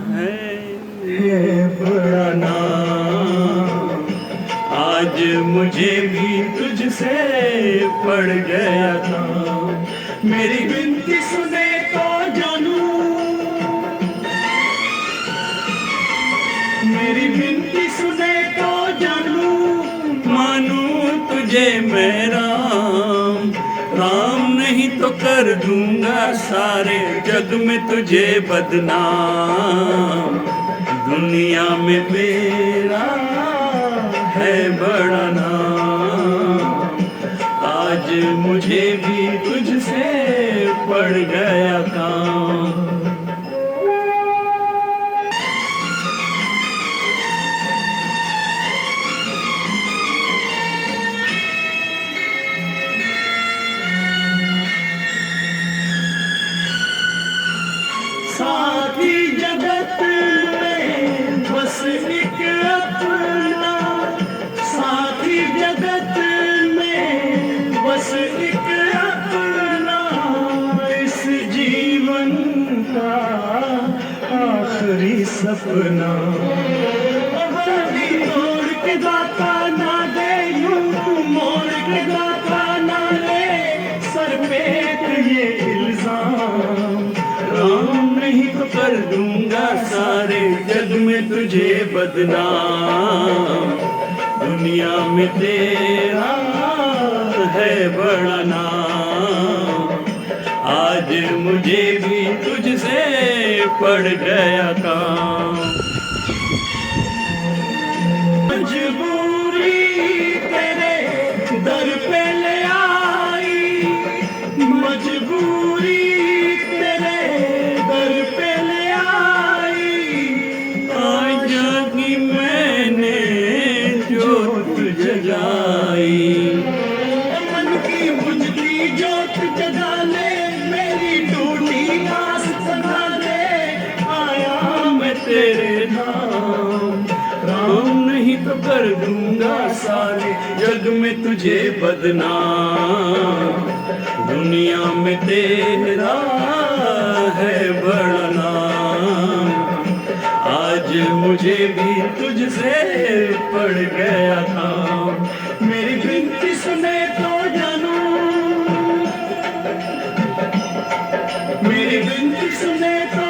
है बड़ा नाम। आज मुझे भी तुझसे पड़ गया था। मेरी विनती सुने तो जानू, मेरी विनती सुने तो जानू, मानू तुझे मैं राम। राम नहीं तो कर दूंगा सारे जग में तुझे बदनाम। दुनिया में मेरा है बड़ा नाम। आज मुझे भी तुझसे पड़ गया काम। साथी जगत में बस एक अपना, साथी जगत में बस एक अपना, इस जीवन का आखिरी सपना। मोड़ के दाता ना दे यूं, मोड़ के दाता ना ले सर पे ये इल्जाम। राम नहीं तो कर दूंगा सारे जग में तुझे बदनाम। दुनिया में तेरा है बड़ा नाम। आज मुझे भी तुझसे पड़ गया काम। मजबूरी तेरे दर पे ले आई, मजबूरी तेरे दर पे ले आई। आज की मैंने जोत जगाई, मन की बुझती जोत जगा ले, मेरी टूटी आस सजा ले। आया मैं तेरे नाम। राम नहीं तो कर दूंगा सारे जग में तुझे बदनाम। दुनिया में तेरा है बड़ा नाम। आज मुझे भी तुझसे पड़ गया था। मेरी विनती सुने तो जानू, मेरी विनती सुने तो